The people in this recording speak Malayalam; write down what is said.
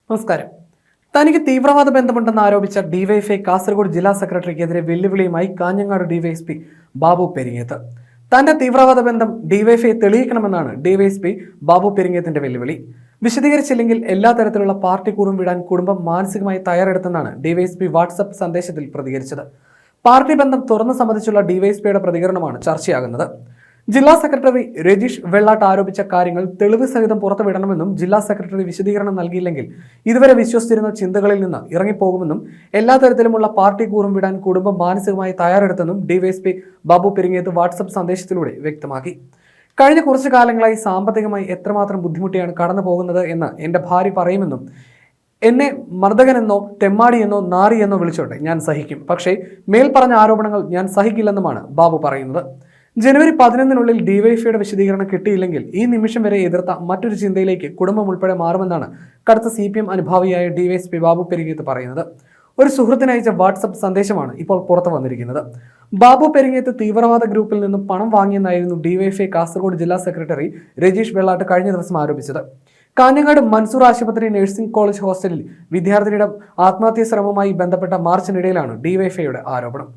നമസ്കാരം. തനിക്ക് തീവ്രവാദ ബന്ധമുണ്ടെന്ന് ആരോപിച്ച ഡിവൈഎഫ്ഐ കാസർഗോഡ് ജില്ലാ സെക്രട്ടറിക്കെതിരെ വെല്ലുവിളിയുമായി കാഞ്ഞങ്ങാട് ഡിവൈഎസ്പി ബാബു പെരിങ്ങേത്ത്. തന്റെ തീവ്രവാദ ബന്ധം ഡിവൈഎഫ്ഐ തെളിയിക്കണമെന്നാണ് ഡിവൈഎസ്പി ബാബു പെരിങ്ങേത്തിന്റെ വെല്ലുവിളി. വിശദീകരിച്ചില്ലെങ്കിൽ എല്ലാ തരത്തിലുള്ള പാർട്ടി കൂറും വിടാൻ കുടുംബം മാനസികമായി തയ്യാറെടുത്തെന്നാണ് ഡിവൈഎസ്പി വാട്സ്ആപ്പ് സന്ദേശത്തിൽ പ്രതികരിച്ചത്. പാർട്ടി ബന്ധം തുറന്നു സമ്മതിച്ചുള്ള ഡിവൈഎസ്പിയുടെ പ്രതികരണമാണ് ചർച്ചയാകുന്നത്. ജില്ലാ സെക്രട്ടറി രജീഷ് വെള്ളാട്ട് ആരോപിച്ച കാര്യങ്ങൾ തെളിവ് സഹിതം പുറത്തുവിടണമെന്നും ജില്ലാ സെക്രട്ടറി വിശദീകരണം നൽകിയില്ലെങ്കിൽ ഇതുവരെ വിശ്വസിച്ചിരുന്ന ചിന്തകളിൽ നിന്ന് ഇറങ്ങിപ്പോകുമെന്നും എല്ലാ തരത്തിലുമുള്ള പാർട്ടി കൂറും വിടാൻ കുടുംബം മാനസികമായി തയ്യാറെടുത്തെന്നും ഡിവൈഎസ്പി ബാബു പെരിങ്ങേത്ത് വാട്സ്ആപ്പ് സന്ദേശത്തിലൂടെ വ്യക്തമാക്കി. കഴിഞ്ഞ കുറച്ചു കാലങ്ങളായി സാമ്പത്തികമായി എത്രമാത്രം ബുദ്ധിമുട്ടിയാണ് കടന്നു പോകുന്നത് എന്ന് എൻ്റെ ഭാര്യ പറയുമെന്നും എന്നെ മർദ്ദകനെന്നോ തെമ്മാടിയെന്നോ നാറിയെന്നോ വിളിച്ചോട്ടെ, ഞാൻ സഹിക്കും. പക്ഷേ മേൽപ്പറഞ്ഞ ആരോപണങ്ങൾ ഞാൻ സഹിക്കില്ലെന്നുമാണ് ബാബു പറയുന്നത്. ജനുവരി 11-നുള്ളിൽ ഡിവൈഎഫ്ഐയുടെ വിശദീകരണം കിട്ടിയില്ലെങ്കിൽ ഈ നിമിഷം വരെ എതിർത്ത മറ്റൊരു ചിന്തയിലേക്ക് കുടുംബം ഉൾപ്പെടെ മാറുമെന്നാണ് കടുത്ത CPM അനുഭാവിയായ ഡിവൈഎസ്പി ബാബു പെരിങ്ങേത്ത് പറയുന്നത്. ഒരു സുഹൃത്തിനയച്ച വാട്സപ്പ് സന്ദേശമാണ് ഇപ്പോൾ പുറത്തു വന്നിരിക്കുന്നത്. ബാബു പെരിങ്ങേത്ത് തീവ്രവാദ ഗ്രൂപ്പിൽ നിന്നും പണം വാങ്ങിയെന്നായിരുന്നു ഡിവൈഎഫ്ഐ കാസർഗോഡ് ജില്ലാ സെക്രട്ടറി രജീഷ് വെള്ളാട്ട് കഴിഞ്ഞ ദിവസം ആരോപിച്ചത്. കാഞ്ഞങ്ങാട് മൻസൂർ ആശുപത്രി നഴ്സിംഗ് കോളേജ് ഹോസ്റ്റലിൽ വിദ്യാർത്ഥിനിയുടെ ആത്മഹത്യാ ശ്രമവുമായി ബന്ധപ്പെട്ട മാർച്ചിനിടയിലാണ് ഡിവൈഎഫ്ഐയുടെ ആരോപണം.